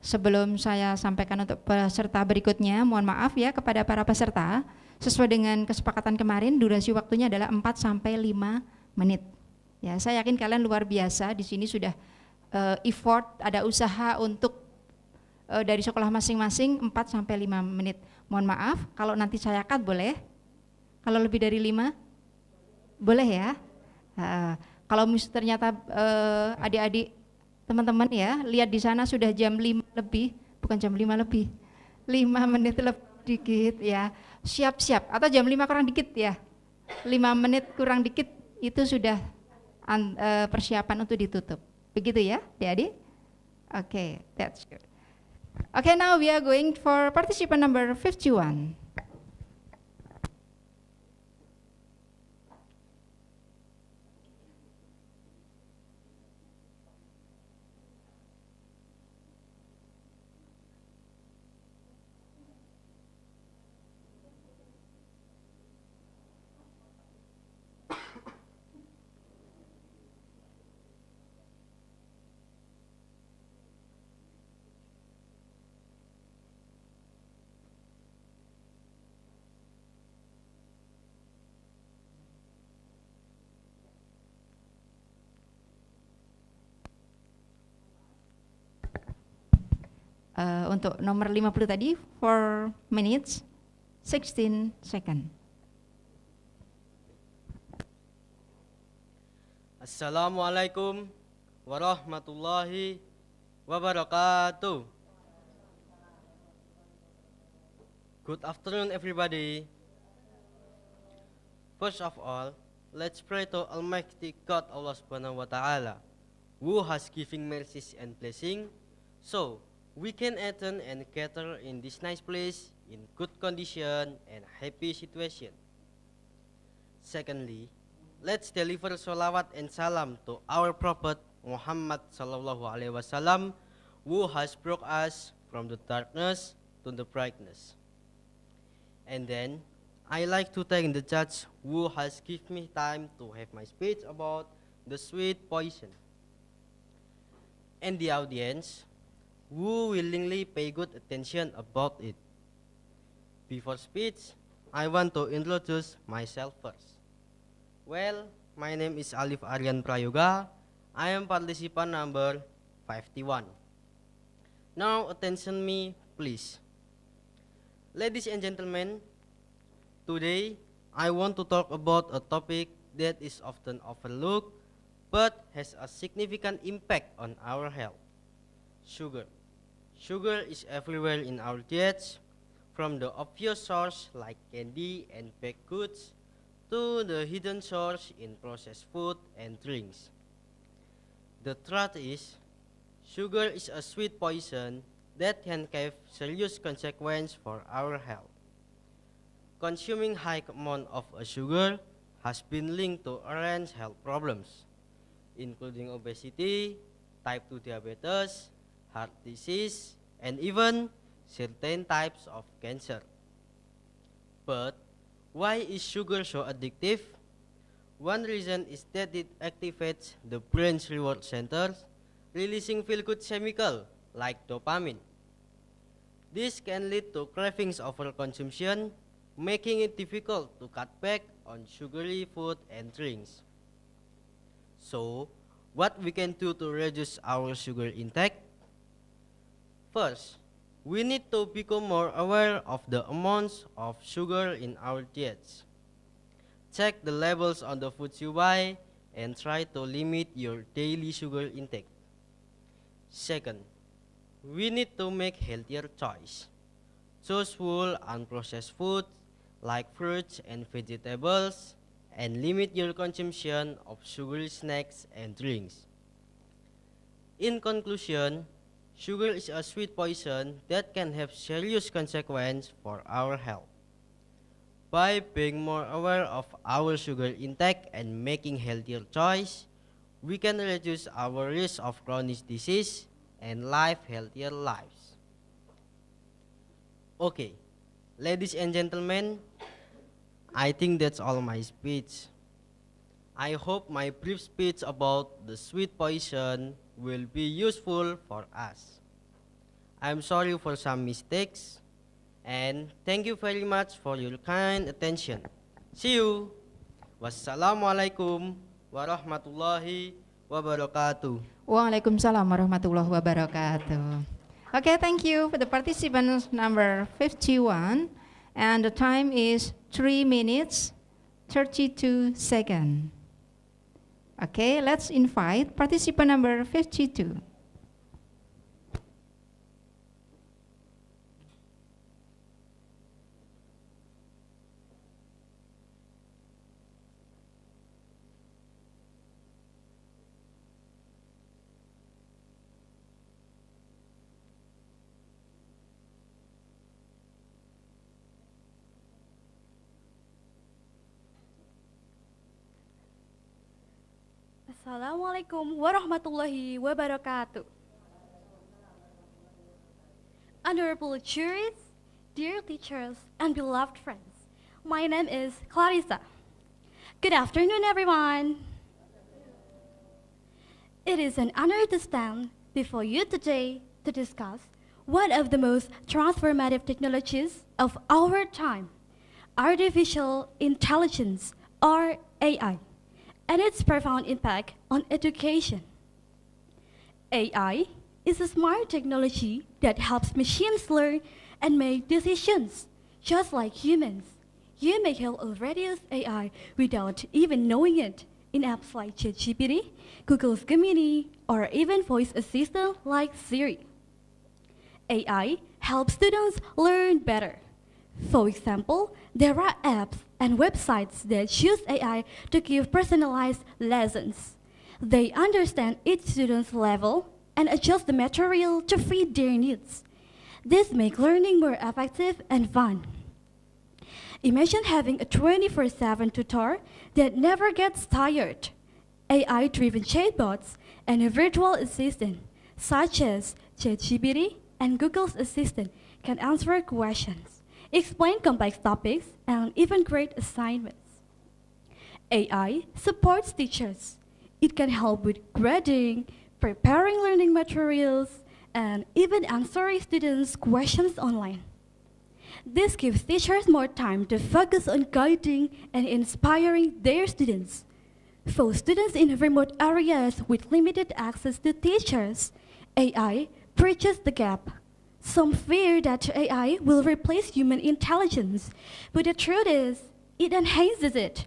Sebelum saya sampaikan untuk peserta berikutnya, mohon maaf ya kepada para peserta, sesuai dengan kesepakatan kemarin durasi waktunya adalah 4 sampai 5 menit. Ya, saya yakin kalian luar biasa di sini sudah effort, ada usaha untuk dari sekolah masing-masing 4 sampai 5 menit. Mohon maaf kalau nanti saya cut boleh? Kalau lebih dari 5? Boleh ya? Kalau ternyata adik-adik teman-teman ya, lihat di sana sudah jam 5 lebih, bukan jam 5 lebih, 5 menit lebih dikit ya, siap-siap, atau jam 5 kurang dikit ya, 5 menit kurang dikit itu sudah persiapan untuk ditutup. Begitu ya, adik-adik? Okay, that's good. Okay, now we are going for participant number 51. Untuk nomor 50 tadi 4 minutes 16 second. Assalamualaikum warahmatullahi wabarakatuh. Good afternoon everybody. First of all, let's pray to Almighty God Allah Subhanahu wa Ta'ala, who has given mercies and blessing, so we can attend and gather in this nice place in good condition and happy situation. Secondly, let's deliver salawat and salam to our Prophet Muhammad sallallahu alaihi wasallam, who has brought us from the darkness to the brightness. And then, I like to thank the judge who has given me time to have my speech about the sweet poison, and the audience who willingly pay good attention about it. Before speech, I want to introduce myself first. Well, my name is Alif Aryan Prayoga. I am participant number 51. Now attention me, please. Ladies and gentlemen, today I want to talk about a topic that is often overlooked but has a significant impact on our health. Sugar. Sugar is everywhere in our diets, from the obvious source like candy and baked goods to the hidden source in processed food and drinks. The truth is, sugar is a sweet poison that can have serious consequences for our health. Consuming high amount of a sugar has been linked to a range of health problems, including obesity, type 2 diabetes, heart disease, and even certain types of cancer. But why is sugar so addictive? One reason is that it activates the brain's reward centers, releasing feel-good chemical like dopamine. This can lead to cravings over consumption, making it difficult to cut back on sugary food and drinks. So, what we can do to reduce our sugar intake? First, we need to become more aware of the amounts of sugar in our diets. Check the labels on the foods you buy and try to limit your daily sugar intake. Second, we need to make healthier choice. Choose whole unprocessed foods like fruits and vegetables and limit your consumption of sugary snacks and drinks. In conclusion, sugar is a sweet poison that can have serious consequences for our health. By being more aware of our sugar intake and making healthier choice, we can reduce our risk of chronic disease and live healthier lives. Okay, ladies and gentlemen, I think that's all my speech. I hope my brief speech about the sweet poison will be useful for us. I'm sorry for some mistakes, and thank you very much for your kind attention. See you. Wassalamualaikum warahmatullahi wabarakatuh. Waalaikumsalam warahmatullahi wabarakatuh. Okay, thank you for the participant number 51, and the time is 3 minutes 32 seconds. Okay, let's invite participant number 52. Assalamualaikum warahmatullahi wabarakatuh. Honorable juries, dear teachers, and beloved friends, my name is Clarissa. Good afternoon, everyone. It is an honor to stand before you today to discuss one of the most transformative technologies of our time, artificial intelligence, or AI, and its profound impact on education. AI is a smart technology that helps machines learn and make decisions, just like humans. You may have already used AI without even knowing it in apps like ChatGPT, Google's Gemini, or even voice assistant like Siri. AI helps students learn better. For example, there are apps and websites that use AI to give personalized lessons. They understand each student's level and adjust the material to fit their needs. This makes learning more effective and fun. Imagine having a 24/7 tutor that never gets tired. AI-driven chatbots and a virtual assistant, such as ChatGPT and Google's Assistant, can answer questions, explain complex topics, and even grade assignments. AI supports teachers. It can help with grading, preparing learning materials, and even answering students' questions online. This gives teachers more time to focus on guiding and inspiring their students. For students in remote areas with limited access to teachers, AI bridges the gap. Some fear that AI will replace human intelligence, but the truth is, it enhances it.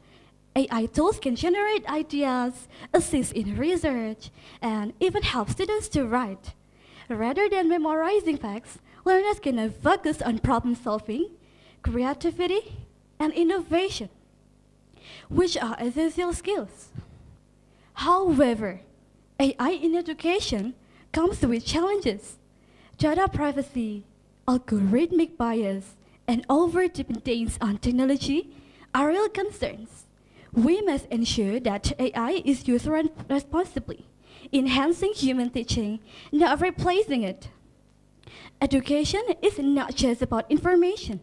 AI tools can generate ideas, assist in research, and even help students to write. Rather than memorizing facts, learners can now focus on problem solving, creativity, and innovation, which are essential skills. However, AI in education comes with challenges. Data privacy, algorithmic bias, and over-dependence on technology are real concerns. We must ensure that AI is used responsibly, enhancing human teaching, not replacing it. Education is not just about information.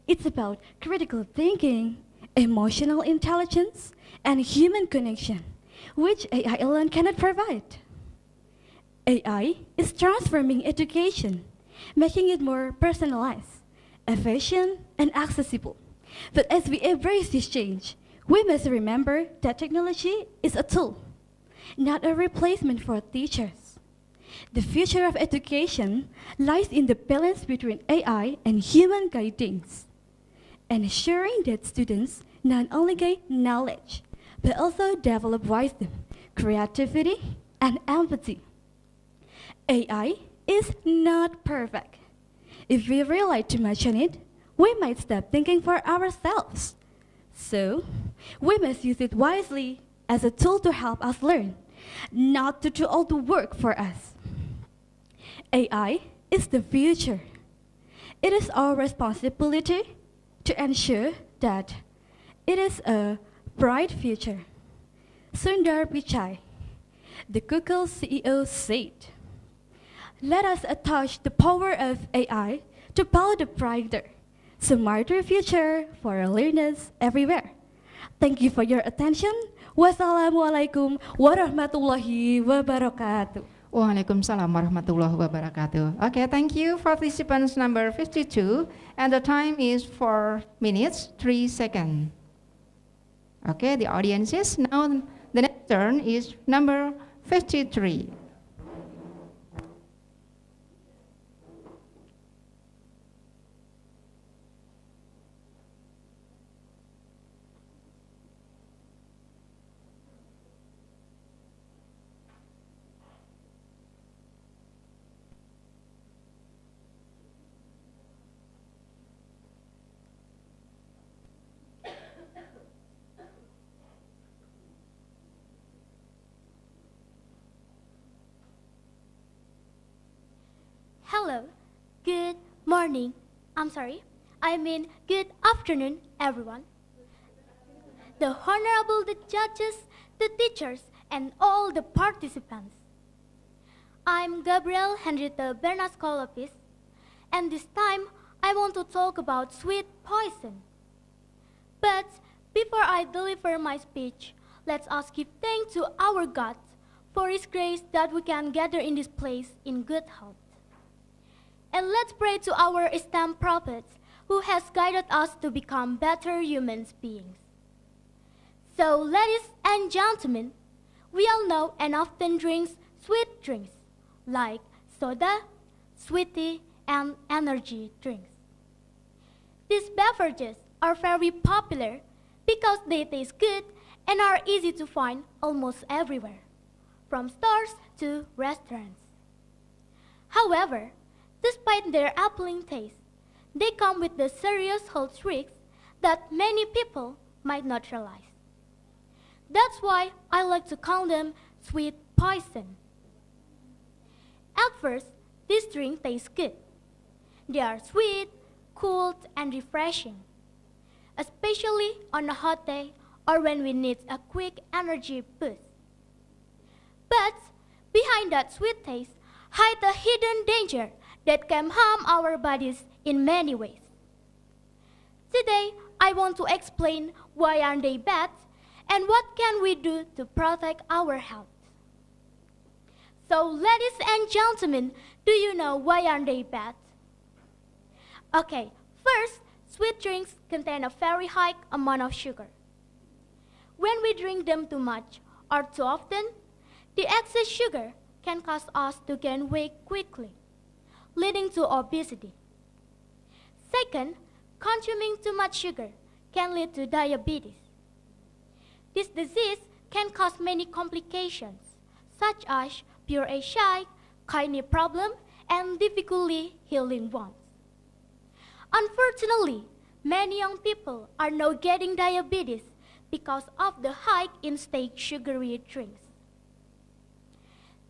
It's about critical thinking, emotional intelligence, and human connection, which AI alone cannot provide. AI is transforming education, making it more personalized, efficient, and accessible. But as we embrace this change, we must remember that technology is a tool, not a replacement for teachers. The future of education lies in the balance between AI and human guidance, ensuring that students not only gain knowledge, but also develop wisdom, creativity, and empathy. AI is not perfect. If we rely too much on it, we might stop thinking for ourselves. So, we must use it wisely as a tool to help us learn, not to do all the work for us. AI is the future. It is our responsibility to ensure that it is a bright future. Sundar Pichai, the Google CEO, said, "Let us attach the power of AI to build a brighter, smarter future for learners everywhere." Thank you for your attention. Wassalamualaikum warahmatullahi wabarakatuh. Waalaikumsalam warahmatullahi wabarakatuh. Okay, thank you, participants number 52, and the time is 4 minutes, 3 seconds. Okay, the audiences, now the next turn is number 53. Hello, good morning. Good afternoon, everyone. The Honorable the judges, the teachers, and all the participants. I'm Gabriel Henrietta Bernascolopis, and this time I want to talk about sweet poison. But before I deliver my speech, let us give thanks to our God for His grace that we can gather in this place in good health. And let's pray to our esteemed prophets who has guided us to become better human beings. So, ladies and gentlemen, we all know and often drink sweet drinks like soda, sweetie, and energy drinks. These beverages are very popular because they taste good and are easy to find almost everywhere, from stores to restaurants. However, despite their appealing taste, they come with the serious health risks that many people might not realize. That's why I like to call them sweet poison. At first, this drink tastes good. They are sweet, cool, and refreshing, especially on a hot day or when we need a quick energy boost. But behind that sweet taste hides a hidden danger that can harm our bodies in many ways. Today, I want to explain why aren't they bad and what can we do to protect our health. So, ladies and gentlemen, do you know why aren't they bad? Okay, first, sweet drinks contain a very high amount of sugar. When we drink them too much or too often, the excess sugar can cause us to gain weight quickly, leading to obesity. Second, consuming too much sugar can lead to diabetes. This disease can cause many complications, such as pure eyesight, kidney problem, and difficulty healing wounds. Unfortunately, many young people are now getting diabetes because of the high intake sugary drinks.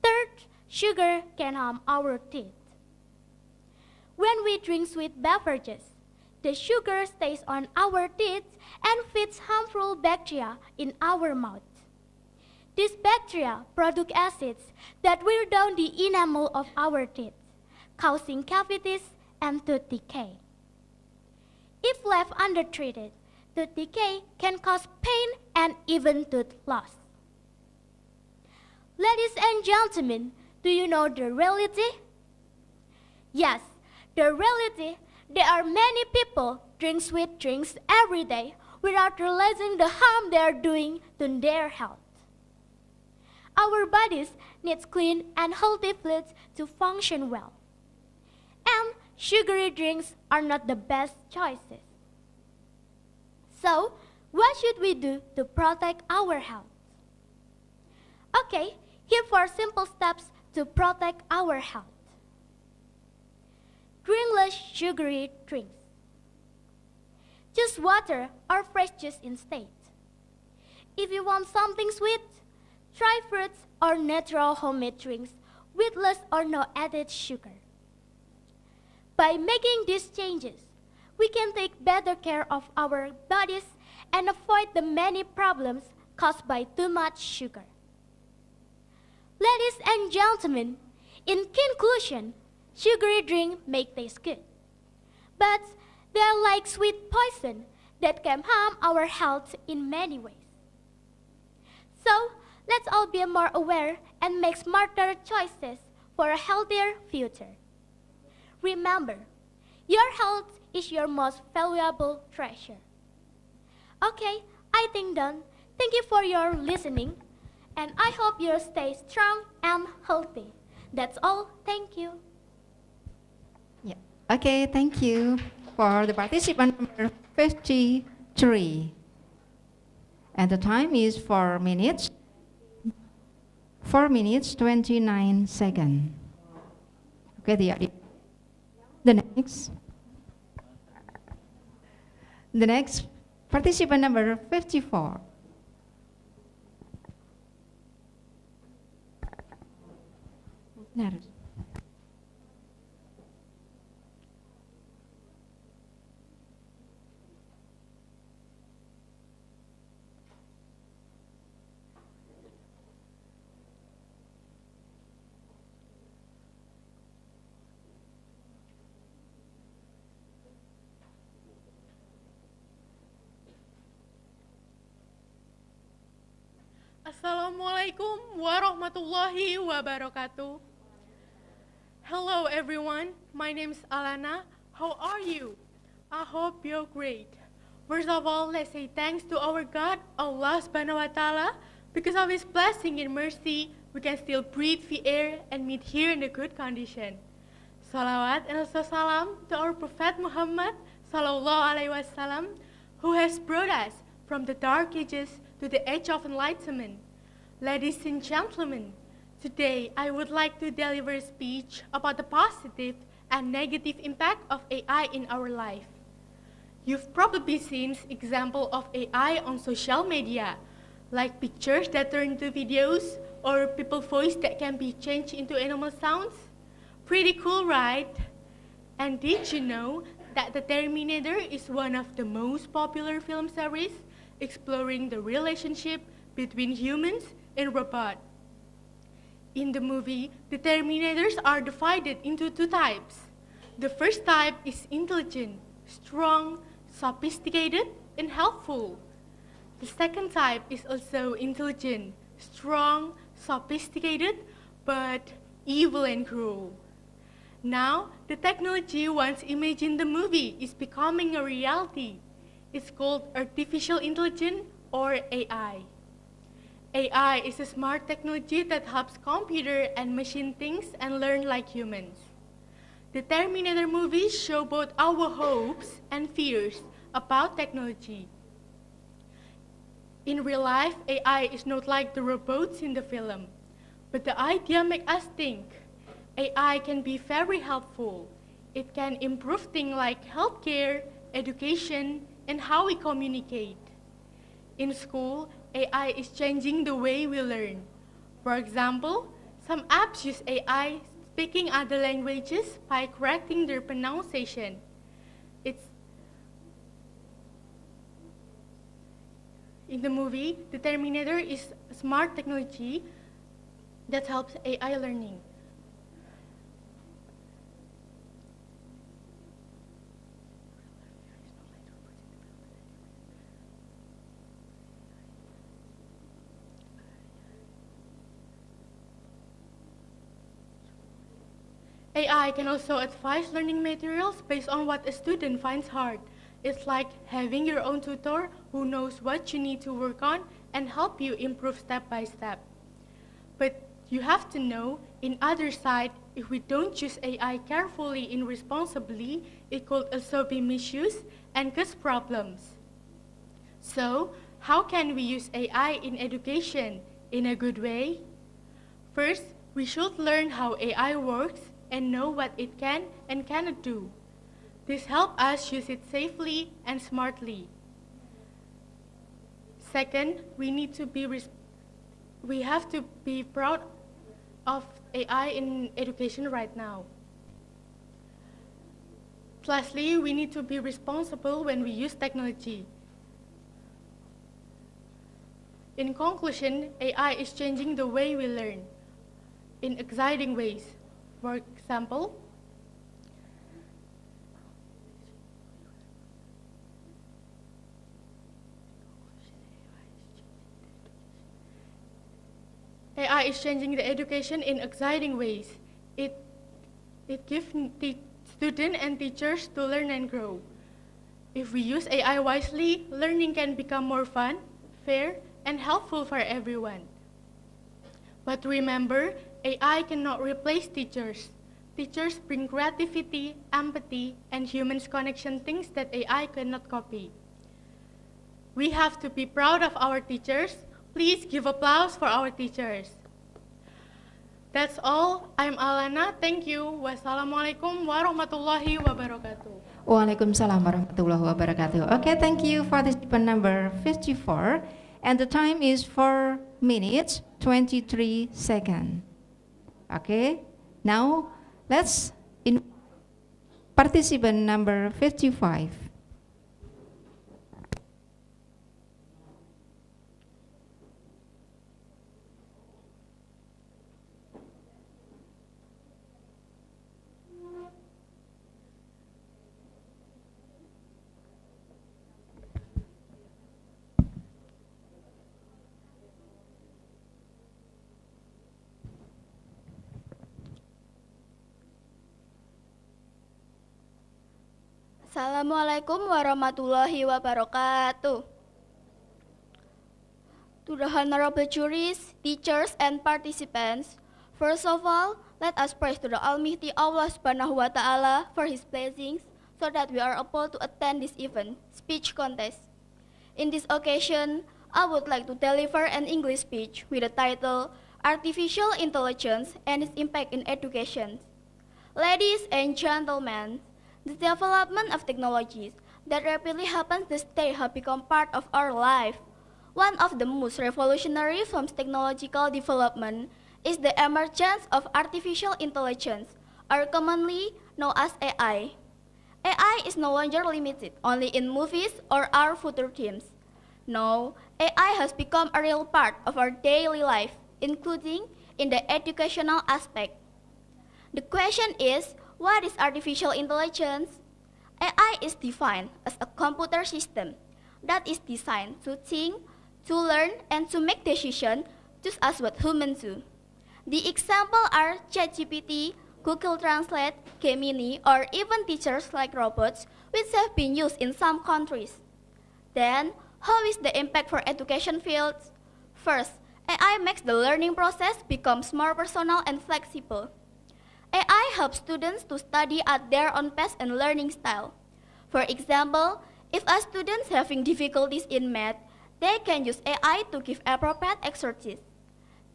Third, sugar can harm our teeth. When we drink sweet beverages, the sugar stays on our teeth and feeds harmful bacteria in our mouth. These bacteria produce acids that wear down the enamel of our teeth, causing cavities and tooth decay. If left undertreated, tooth decay can cause pain and even tooth loss. Ladies and gentlemen, do you know the reality? Yes, the reality, there are many people drink sweet drinks every day without realizing the harm they are doing to their health. Our bodies need clean and healthy fluids to function well. And sugary drinks are not the best choices. So, what should we do to protect our health? Okay, here are 4 simple steps to protect our health. Drink less sugary drinks. Choose water or fresh juice instead. If you want something sweet, try fruits or natural homemade drinks with less or no added sugar. By making these changes, we can take better care of our bodies and avoid the many problems caused by too much sugar. Ladies and gentlemen, in conclusion, sugary drinks may taste good, but they are like sweet poison that can harm our health in many ways. So, Let's all be more aware and make smarter choices for a healthier future. Remember, your health is your most valuable treasure. Okay, I think done. Thank you for your listening, and I hope you stay strong and healthy. That's all. Thank you. Yeah. Okay, thank you for the participant number 53. And the time is 4 minutes. 4 minutes 29 seconds. Okay, the next participant number 54. Benar. Assalamualaikum warahmatullahi wabarakatuh. Hello everyone, my name is Alana. How are you? I hope you're great. First of all, let's say thanks to our God, Allah subhanahu wa ta'ala, because of His blessing and mercy, we can still breathe the air and meet here in a good condition. Salawat and also salam to our Prophet Muhammad sallallahu alaihi wasallam, who has brought us from the dark ages to the age of enlightenment. Ladies and gentlemen, today I would like to deliver a speech about the positive and negative impact of AI in our life. You've probably seen examples of AI on social media, like pictures that turn into videos or people's voice that can be changed into animal sounds. Pretty cool, right? And did you know that The Terminator is one of the most popular film series exploring the relationship between humans and robots? In the movie, the Terminators are divided into two types. The first type is intelligent, strong, sophisticated, and helpful. The second type is also intelligent, strong, sophisticated, but evil and cruel. Now, the technology once imagined in the movie is becoming a reality. It's called artificial intelligence or AI. AI is a smart technology that helps computer and machine think and learn like humans. The Terminator movies show both our hopes and fears about technology. In real life, AI is not like the robots in the film, but the idea makes us think. AI can be very helpful. It can improve things like healthcare, education, and how we communicate. In school, AI is changing the way we learn. For example, some apps use AI speaking other languages by correcting their pronunciation. In the movie, the Terminator is a smart technology that helps AI learning. AI can also advise learning materials based on what a student finds hard. It's like having your own tutor who knows what you need to work on and help you improve step by step. But you have to know, in other side, if we don't use AI carefully and responsibly, it could also be misused and cause problems. So, how can we use AI in education in a good way? First, we should learn how AI works and know what it can and cannot do. This helps us use it safely and smartly. Second, we have to be proud of AI in education right now. Lastly, we need to be responsible when we use technology. In conclusion, AI is changing the way we learn in exciting ways. For example, AI is changing the education in exciting ways. It gives students and teachers to learn and grow. If we use AI wisely, learning can become more fun, fair, and helpful for everyone. But remember, AI cannot replace teachers. Teachers bring creativity, empathy, and humans connection, things that AI cannot copy. We have to be proud of our teachers. Please give applause for our teachers. That's all. I'm Alana. Thank you. Wassalamualaikum warahmatullahi wabarakatuh. Waalaikumsalam warahmatullahi wabarakatuh. Okay, thank you, participant number 54. And the time is 4 minutes, 23 seconds. Okay, now let's in participant number 55. Assalamualaikum warahmatullahi wabarakatuh. To the honorable juries, teachers, and participants, first of all, let us praise to the Almighty Allah Subhanahu wa Ta'ala for His blessings so that we are able to attend this event, speech contest. In this occasion, I would like to deliver an English speech with the title Artificial Intelligence and its Impact in Education. Ladies and gentlemen, the development of technologies that rapidly happens these days have become part of our life. One of the most revolutionary forms of technological development is the emergence of artificial intelligence, or commonly known as AI. AI is no longer limited only in movies or our future teams. Now, AI has become a real part of our daily life, including in the educational aspect. The question is, what is artificial intelligence? AI is defined as a computer system that is designed to think, to learn, and to make decisions just as what humans do. The examples are ChatGPT, Google Translate, Gemini, or even teachers like robots, which have been used in some countries. Then, how is the impact for education fields? First, AI makes the learning process becomes more personal and flexible. AI helps students to study at their own pace and learning style. For example, if a student is having difficulties in math, they can use AI to give appropriate exercises.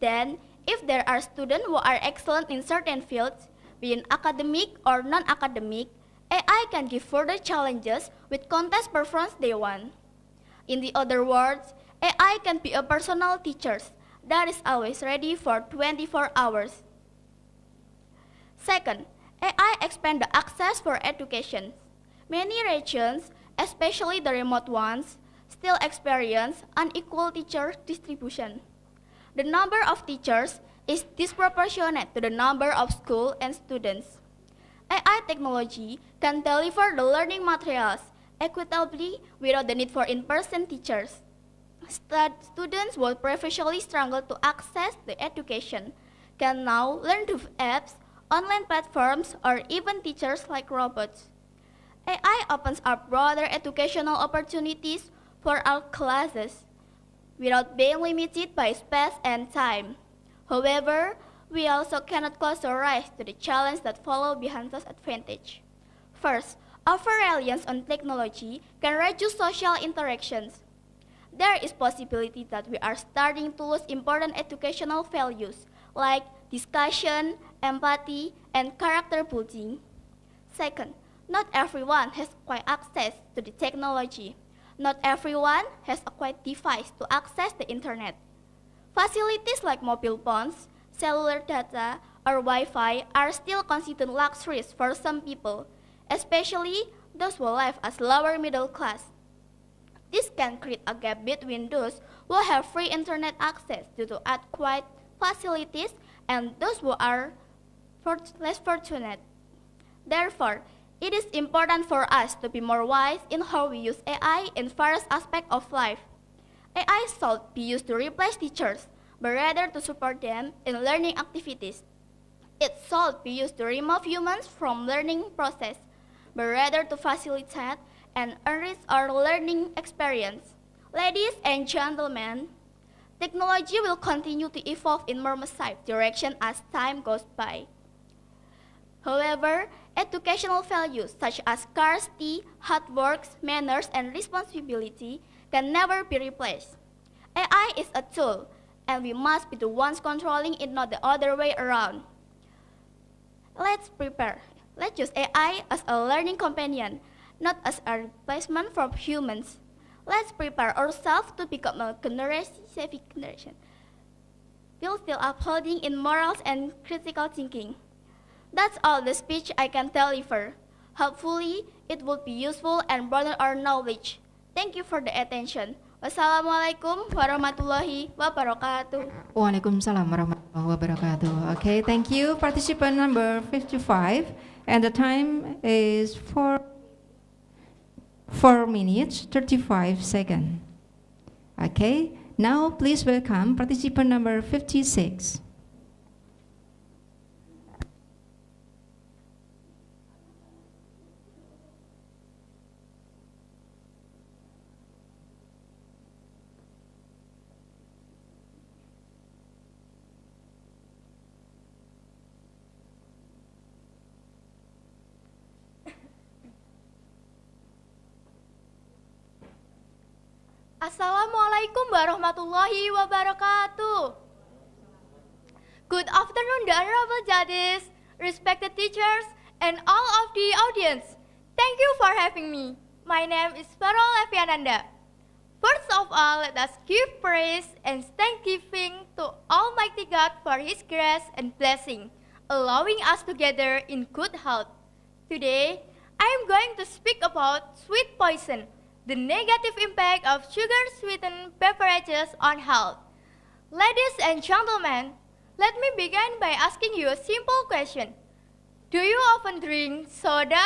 Then, if there are students who are excellent in certain fields, be it academic or non-academic, AI can give further challenges with contest performance they want. In the other words, AI can be a personal teacher that is always ready for 24 hours. Second, AI expands the access for education. Many regions, especially the remote ones, still experience unequal teacher distribution. The number of teachers is disproportionate to the number of schools and students. AI technology can deliver the learning materials equitably without the need for in-person teachers. Students who previously struggled to access the education can now learn through apps, online platforms, or even teachers like robots. AI opens up broader educational opportunities for all classes without being limited by space and time. However, we also cannot close our eyes to the challenges that follow behind this advantage. First, over-reliance on technology can reduce social interactions. There is possibility that we are starting to lose important educational values like discussion, empathy, and character building. Second, not everyone has quick access to the technology. Not everyone has a quick device to access the internet. Facilities like mobile phones, cellular data, or Wi-Fi are still considered luxuries for some people, especially those who live as lower middle class. This can create a gap between those who have free internet access due to adequate facilities and those who are less fortunate. Therefore, it is important for us to be more wise in how we use AI in various aspects of life. AI should be used to replace teachers, but rather to support them in learning activities. It should be used to remove humans from learning process, but rather to facilitate and enrich our learning experience. Ladies and gentlemen, technology will continue to evolve in more massive direction as time goes by. However, educational values such as scarcity, hard work, manners, and responsibility can never be replaced. AI is a tool, and we must be the ones controlling it, not the other way around. Let's use AI as a learning companion, not as a replacement for humans. Let's prepare ourselves to become a savvy generation, while still upholding in morals and critical thinking. That's all the speech I can deliver. Hopefully, it will be useful and broaden our knowledge. Thank you for the attention. Wassalamualaikum warahmatullahi wabarakatuh. Waalaikumsalam warahmatullahi wabarakatuh. Okay, thank you. Participant number 55, and the time is 4 minutes 35 seconds. Okay, now please welcome participant number 56. Assalamualaikum warahmatullahi wabarakatuh. Good afternoon, the honorable judges, respected teachers, and all of the audience. Thank you for having me. My name is Farol Eviananda. First of all, let us give praise and thanksgiving to Almighty God for His grace and blessing, allowing us to gather in good health. Today, I am going to speak about sweet poison, the negative impact of sugar-sweetened beverages on health. Ladies and gentlemen, let me begin by asking you a simple question. Do you often drink soda,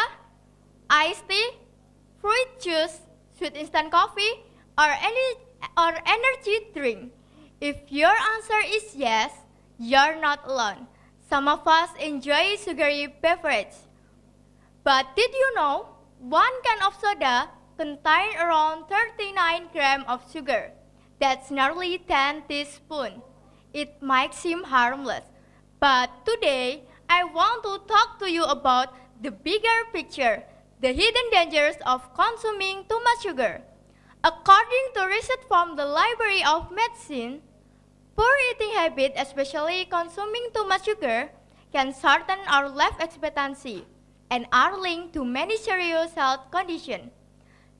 iced tea, fruit juice, sweet instant coffee, or energy drink? If your answer is yes, you're not alone. Some of us enjoy sugary beverage. But did you know, one can of soda contain around 39 grams of sugar. That's nearly 10 teaspoons. It might seem harmless, but today I want to talk to you about the bigger picture, the hidden dangers of consuming too much sugar. According to research from the Library of Medicine, poor eating habit, especially consuming too much sugar, can shorten our life expectancy and are linked to many serious health conditions.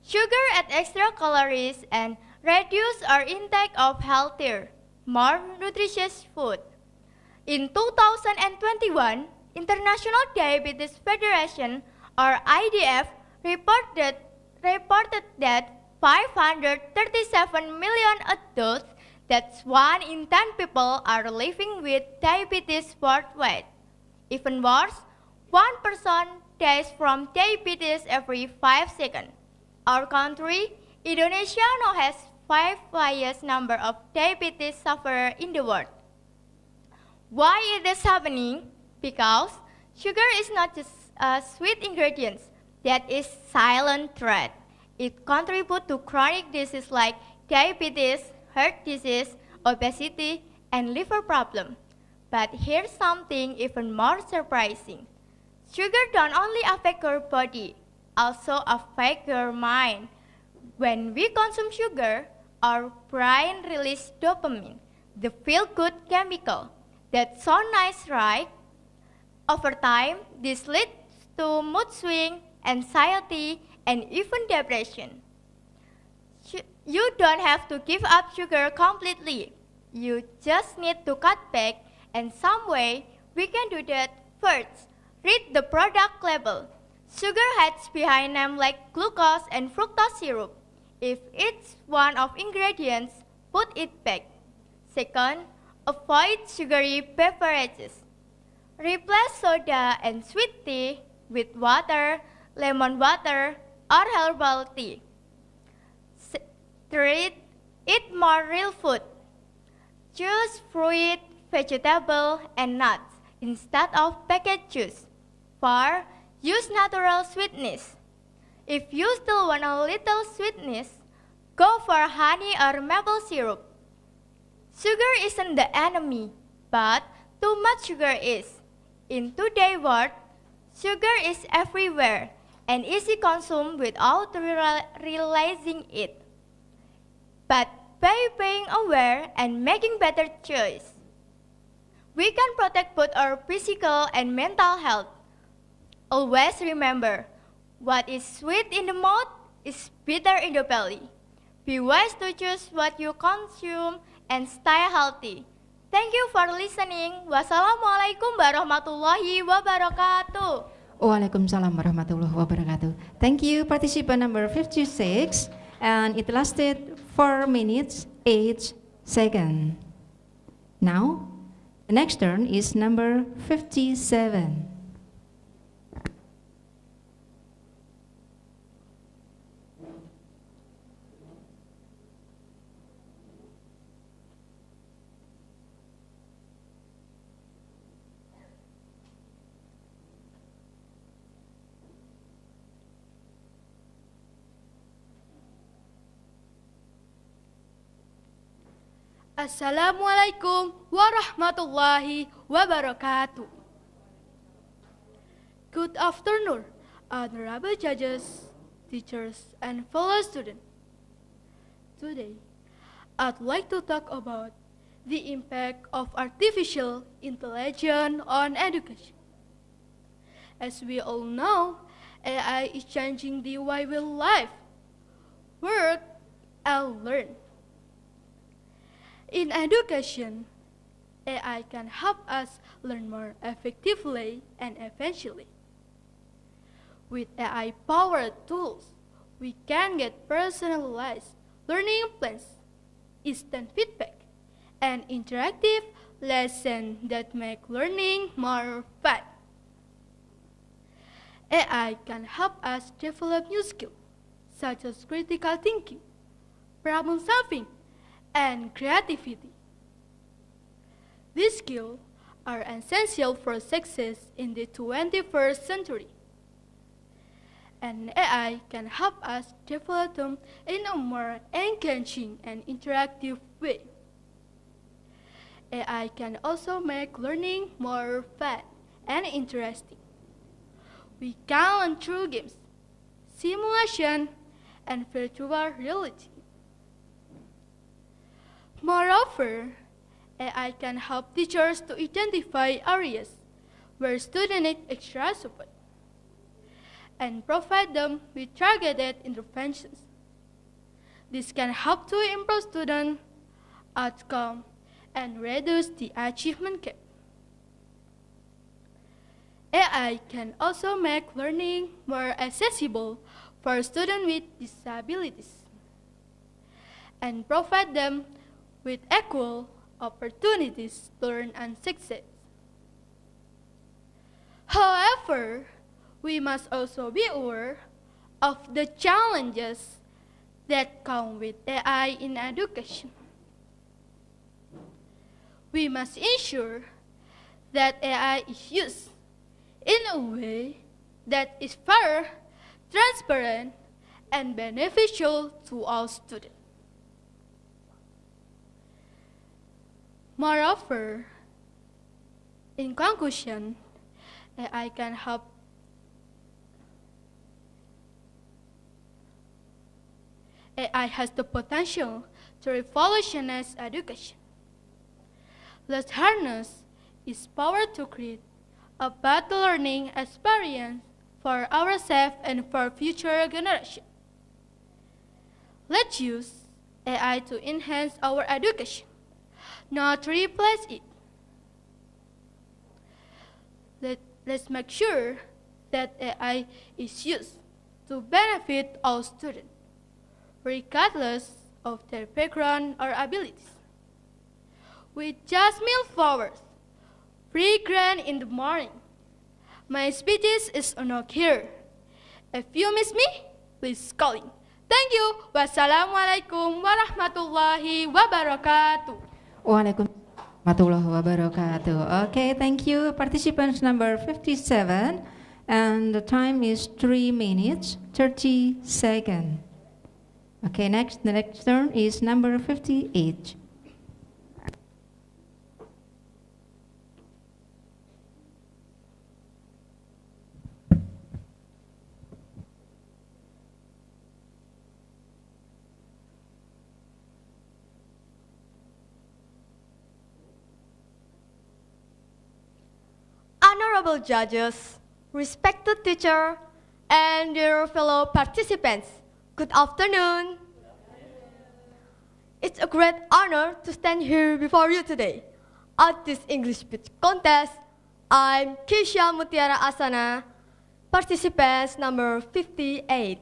Sugar adds extra calories and reduces our intake of healthier, more nutritious food. In 2021, International Diabetes Federation, or IDF, reported that 537 million adults, that's 1 in 10 people, are living with diabetes worldwide. Even worse, 1 person dies from diabetes every 5 seconds. Our country, Indonesia, now has 5th highest number of diabetes sufferers in the world. Why it is happening? Because sugar is not just a sweet ingredient, that is silent threat. It contributes to chronic diseases like diabetes, heart disease, obesity, and liver problem. But here's something even more surprising. Sugar don't only affect your body, also affect your mind. When we consume sugar, our brain releases dopamine, the feel-good chemical. That sounds nice, right? Over time, this leads to mood swing, anxiety, and even depression. You don't have to give up sugar completely. You just need to cut back, and some way we can do that. First, read the product label. Sugar hides behind names like glucose and fructose syrup. If it's one of ingredients, put it back. Second, avoid sugary beverages. Replace soda and sweet tea with water, lemon water, or herbal tea. Third, eat more real food. Choose fruit, vegetable, and nuts instead of packaged juice. 4. Use natural sweetness. If you still want a little sweetness, go for honey or maple syrup. Sugar isn't the enemy, but too much sugar is. In today's world, sugar is everywhere and easy consumed without realizing it. But by being aware and making better choice, we can protect both our physical and mental health. Always remember, what is sweet in the mouth is bitter in the belly. Be wise to choose what you consume and stay healthy. Thank you for listening. Wassalamualaikum warahmatullahi wabarakatuh. Waalaikumsalam warahmatullahi wabarakatuh. Thank you, participant number 56, and it lasted 4 minutes 8 seconds. Now, the next turn is number 57. Assalamualaikum warahmatullahi wabarakatuh. Good afternoon, honorable judges, teachers, and fellow students. Today, I'd like to talk about the impact of artificial intelligence on education. As we all know, AI is changing the way we live, work, and learn. In education, AI can help us learn more effectively and efficiently. With AI-powered tools, we can get personalized learning plans, instant feedback, and interactive lessons that make learning more fun. AI can help us develop new skills, such as critical thinking, problem solving, and creativity. These skills are essential for success in the 21st century. And AI can help us develop them in a more engaging and interactive way. AI can also make learning more fun and interesting. We can learn through games, simulation, and virtual reality. Moreover, AI can help teachers to identify areas where students need extra support and provide them with targeted interventions. This can help to improve student outcome and reduce the achievement gap. AI can also make learning more accessible for students with disabilities and provide them with equal opportunities to learn and succeed. However, we must also be aware of the challenges that come with AI in education. We must ensure that AI is used in a way that is fair, transparent, and beneficial to all students. Moreover, in conclusion, AI can help AI has the potential to revolutionize education. Let's harness its power to create a better learning experience for ourselves and for future generations. Let's use AI to enhance our education, not replace it. Let's make sure that AI is used to benefit all students, regardless of their background or abilities. With jasmine flowers, fragrant in the morning, my speeches is not here. If you miss me, please call in. Thank you. Wassalamualaikum warahmatullahi wabarakatuh. Waalaikumsalam warahmatullahi wabarakatuh. Okay, thank you. Participants number 57, and the time is 3 minutes, 30 seconds. Okay, next, the next turn is number 58. Honorable judges, respected teacher, and dear fellow participants, good afternoon. It's a great honor to stand here before you today. At this English speech contest, I'm Keisha Mutiara Asana, participants number 58.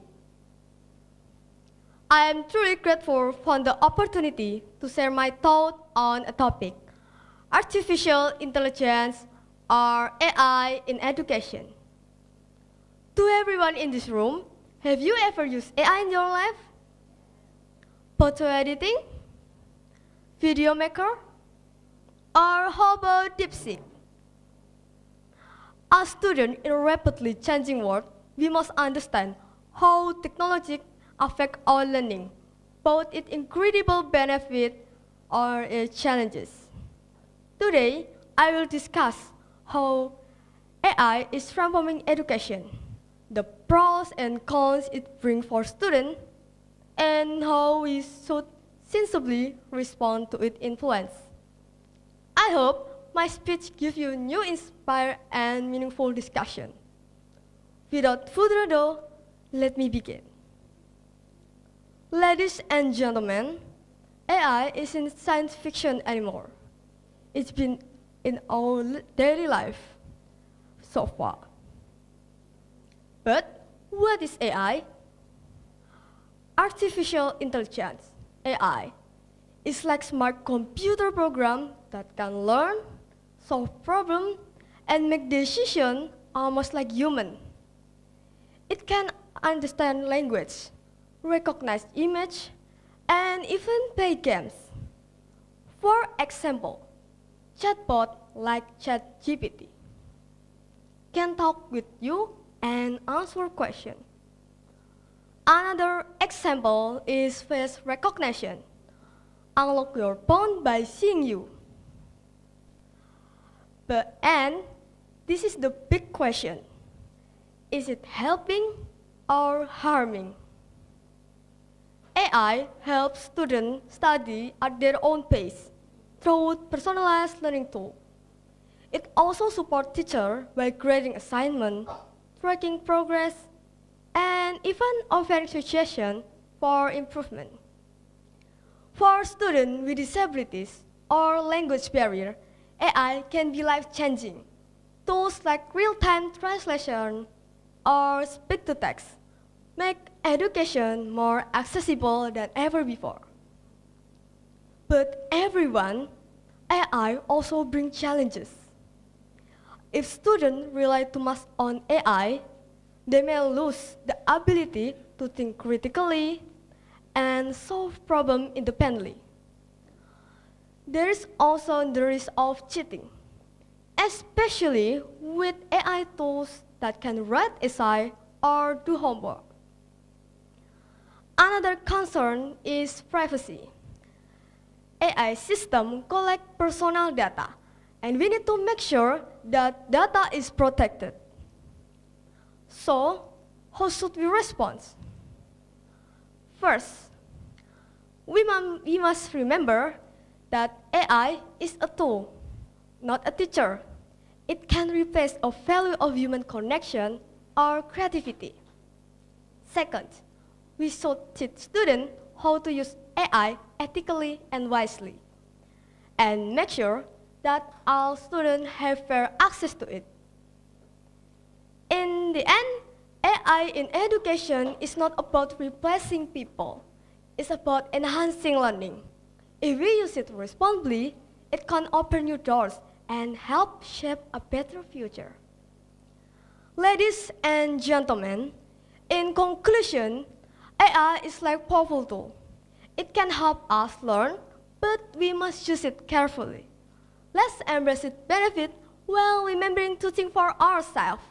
I am truly grateful for the opportunity to share my thought on a topic, artificial intelligence or AI in education. To everyone in this room, have you ever used AI in your life? Photo editing? Video maker? Or how about DeepSeek? As students in a rapidly changing world, we must understand how technology affects our learning, both its incredible benefits or its challenges. Today, I will discuss how AI is transforming education, the pros and cons it brings for students, and how we should sensibly respond to its influence. I hope my speech gives you new inspired and meaningful discussion. Without further ado, let me begin. Ladies and gentlemen, AI isn't science fiction anymore. It's been in our daily life so far. But what is AI? Artificial intelligence, AI, is like smart computer program that can learn, solve problems, and make decisions almost like human. It can understand language, recognize image, and even play games. For example, chatbot like ChatGPT can talk with you and answer questions. Another example is face recognition. Unlock your phone by seeing you. And this is the big question. Is it helping or harming? AI helps students study at their own pace through personalized learning tools. It also supports teachers by grading assignments, tracking progress, and even offering suggestions for improvement. For students with disabilities or language barrier, AI can be life-changing. Tools like real-time translation or speak-to-text make education more accessible than ever before. But AI also brings challenges. If students rely too much on AI, they may lose the ability to think critically and solve problems independently. There is also the risk of cheating, especially with AI tools that can write essay or do homework. Another concern is privacy. AI systems collect personal data, and we need to make sure that data is protected. So, how should we respond? First, we must remember that AI is a tool, not a teacher. It can replace a value of human connection or creativity. Second, we should teach students how to use AI ethically and wisely, and make sure that all students have fair access to it. In the end, AI in education is not about replacing people. It's about enhancing learning. If we use it responsibly, it can open new doors and help shape a better future. Ladies and gentlemen, in conclusion, AI is like a powerful tool. It can help us learn, but we must use it carefully. Let's embrace its benefit while remembering to think for ourselves.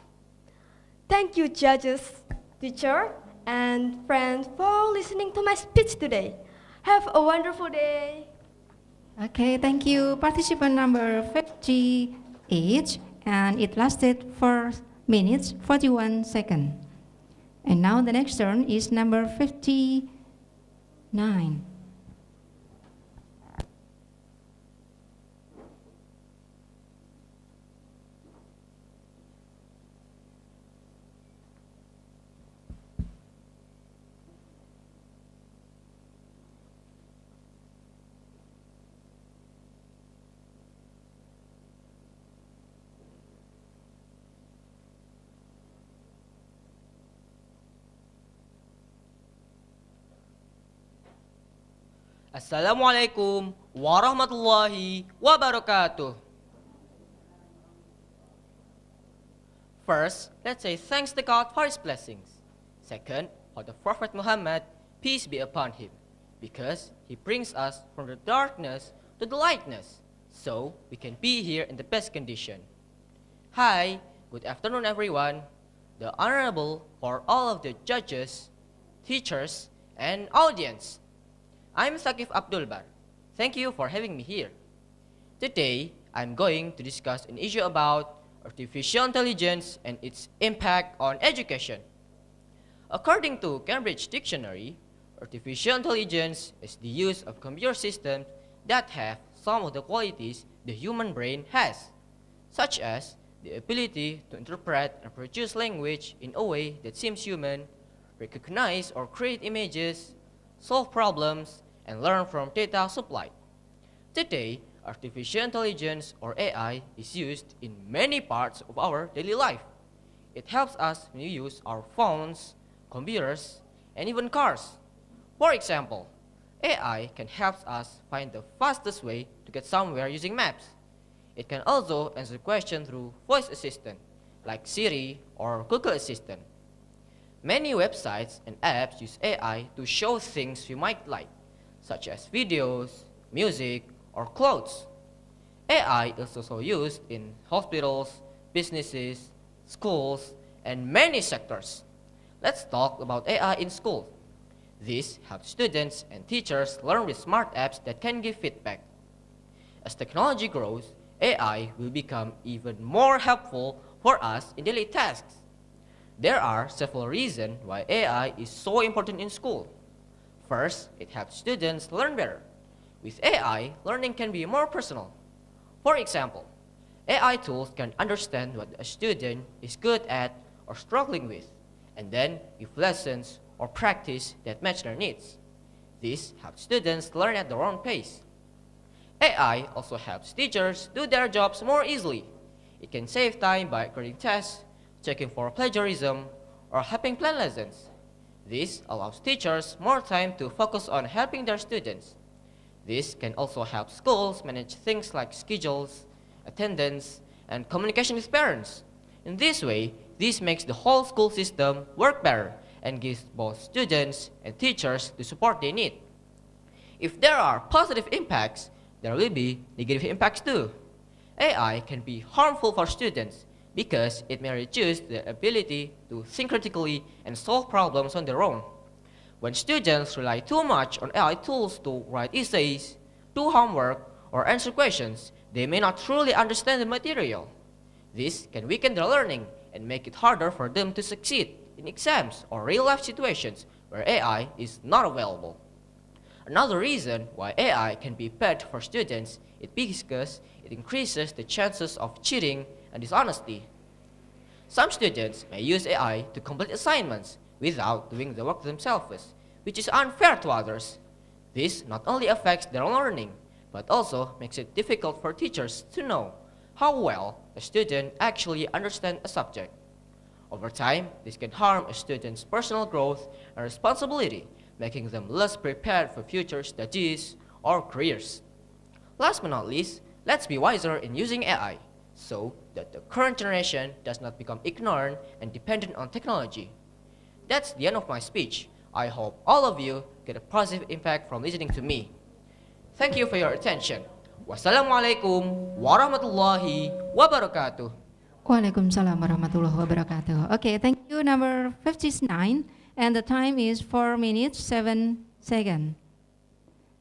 Thank you, judges, teacher, and friends for listening to my speech today. Have a wonderful day. Okay, thank you. Participant number 58, and it lasted 4 minutes, 41 seconds. And now the next turn is number 59. Assalamualaikum warahmatullahi wabarakatuh. First, let's say thanks to God for His blessings. Second, for the Prophet Muhammad, peace be upon him, because he brings us from the darkness to the lightness, so we can be here in the best condition. Hi, good afternoon everyone. The Honorable for all of the judges, teachers, and audience. I'm Sakif Abdul Bar. Thank you for having me here. Today, I'm going to discuss an issue about artificial intelligence and its impact on education. According to Cambridge Dictionary, artificial intelligence is the use of computer systems that have some of the qualities the human brain has, such as the ability to interpret and produce language in a way that seems human, recognize or create images, solve problems, and learn from data supplied. Today, artificial intelligence or AI is used in many parts of our daily life. It helps us when we use our phones, computers, and even cars. For example, AI can help us find the fastest way to get somewhere using maps. It can also answer questions through voice assistant, like Siri or Google Assistant. Many websites and apps use AI to show things we might like, such as videos, music, or clothes. AI is also used in hospitals, businesses, schools, and many sectors. Let's talk about AI in school. This helps students and teachers learn with smart apps that can give feedback. As technology grows, AI will become even more helpful for us in daily tasks. There are several reasons why AI is so important in school. First, it helps students learn better. With AI, learning can be more personal. For example, AI tools can understand what a student is good at or struggling with, and then give lessons or practice that match their needs. This helps students learn at their own pace. AI also helps teachers do their jobs more easily. It can save time by grading tests, checking for plagiarism, or helping plan lessons. This allows teachers more time to focus on helping their students. This can also help schools manage things like schedules, attendance, and communication with parents. In this way, this makes the whole school system work better and gives both students and teachers the support they need. If there are positive impacts, there will be negative impacts too. AI can be harmful for students because it may reduce their ability to think critically and solve problems on their own. When students rely too much on AI tools to write essays, do homework, or answer questions, they may not truly understand the material. This can weaken their learning and make it harder for them to succeed in exams or real-life situations where AI is not available. Another reason why AI can be bad for students is because it increases the chances of cheating and dishonesty. Some students may use AI to complete assignments without doing the work themselves, which is unfair to others. This not only affects their learning, but also makes it difficult for teachers to know how well a student actually understands a subject. Over time, this can harm a student's personal growth and responsibility, making them less prepared for future studies or careers. Last but not least, let's be wiser in using AI, so that the current generation does not become ignorant and dependent on technology. That's the end of my speech. I hope all of you get a positive impact from listening to me. Thank you for your attention. Wassalamualaikum warahmatullahi wabarakatuh. Waalaikumsalam warahmatullahi wabarakatuh. Okay, thank you. Number 59, and the time is 4 minutes 7 seconds.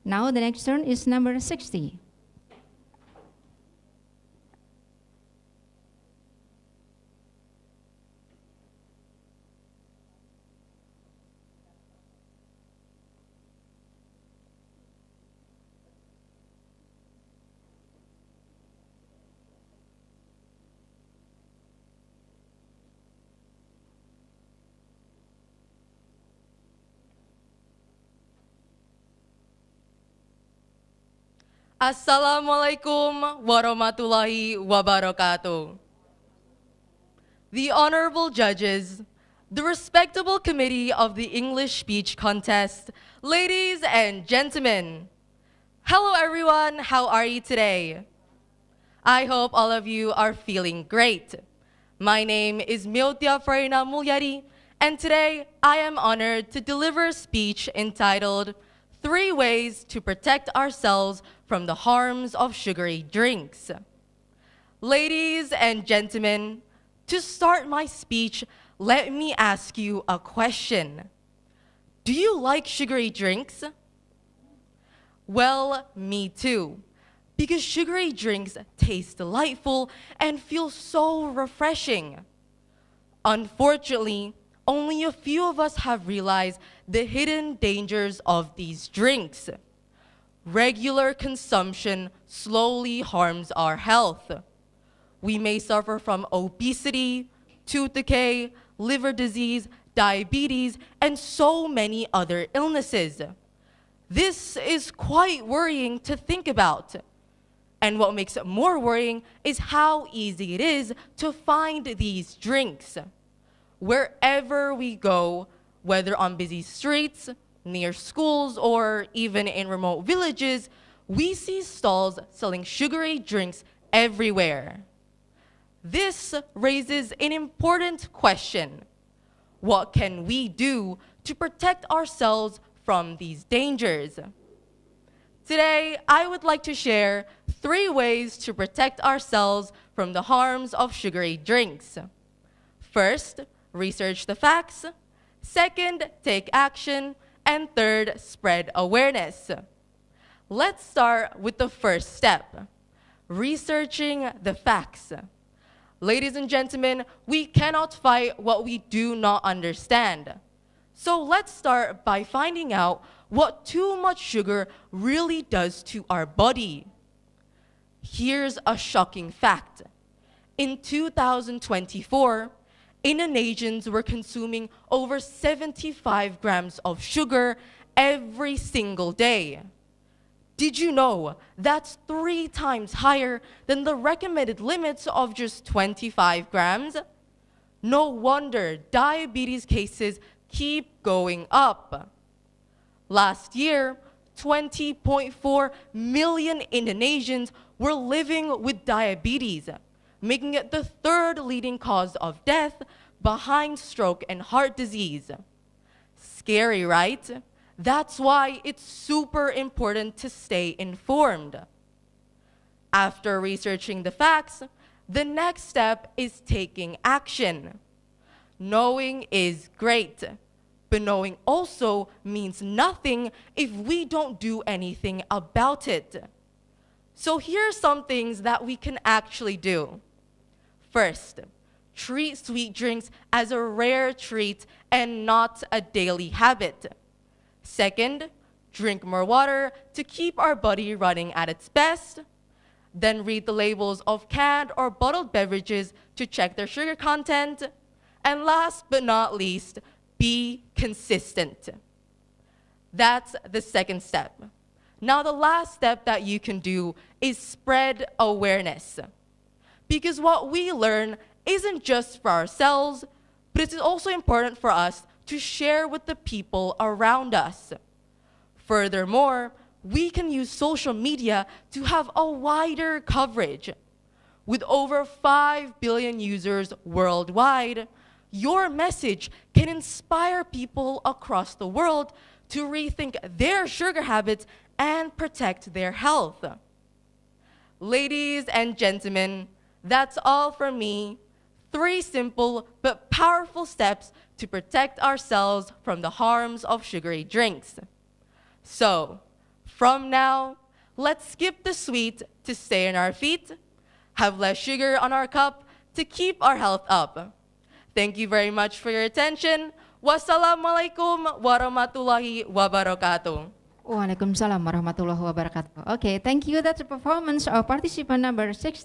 Now the next turn is number 60. Assalamualaikum warahmatullahi wabarakatuh. The honorable judges, the respectable committee of the English speech contest, ladies and gentlemen. Hello everyone, how are you today? I hope all of you are feeling great. My name is Myotia Farina Mulyadi, and today I am honored to deliver a speech entitled 3 Ways to Protect Ourselves from the Harms of Sugary Drinks. Ladies and gentlemen, to start my speech, let me ask you a question. Do you like sugary drinks? Well, me too, because sugary drinks taste delightful and feel so refreshing. Unfortunately, only a few of us have realized the hidden dangers of these drinks. Regular consumption slowly harms our health. We may suffer from obesity, tooth decay, liver disease, diabetes, and so many other illnesses. This is quite worrying to think about. And what makes it more worrying is how easy it is to find these drinks. Wherever we go, whether on busy streets, near schools, or even in remote villages, we see stalls selling sugary drinks everywhere. This raises an important question. What can we do to protect ourselves from these dangers? Today, I would like to share 3 ways to protect ourselves from the harms of sugary drinks. First, research the facts. Second, take action. And third, spread awareness. Let's start with the first step, researching the facts. Ladies and gentlemen, we cannot fight what we do not understand. So let's start by finding out what too much sugar really does to our body. Here's a shocking fact. In 2024, Indonesians were consuming over 75 grams of sugar every single day. Did you know that's 3 times higher than the recommended limits of just 25 grams? No wonder diabetes cases keep going up. Last year, 20.4 million Indonesians were living with diabetes, making it the 3rd leading cause of death behind stroke and heart disease. Scary, right? That's why it's super important to stay informed. After researching the facts, the next step is taking action. Knowing is great, but knowing also means nothing if we don't do anything about it. So here are some things that we can actually do. First, treat sweet drinks as a rare treat and not a daily habit. Second, drink more water to keep our body running at its best. Then read the labels of canned or bottled beverages to check their sugar content. And last but not least, be consistent. That's the second step. Now the last step that you can do is spread awareness. Because what we learn isn't just for ourselves, but it's also important for us to share with the people around us. Furthermore, we can use social media to have a wider coverage. With over 5 billion users worldwide, your message can inspire people across the world to rethink their sugar habits and protect their health. Ladies and gentlemen, that's all from me. 3 simple but powerful steps to protect ourselves from the harms of sugary drinks. So, from now, let's skip the sweet to stay on our feet, have less sugar on our cup to keep our health up. Thank you very much for your attention. Wassalamualaikum warahmatullahi wabarakatuh. Waalaikumsalam warahmatullahi wabarakatuh. Okay, thank you. That's a performance of participant number 6.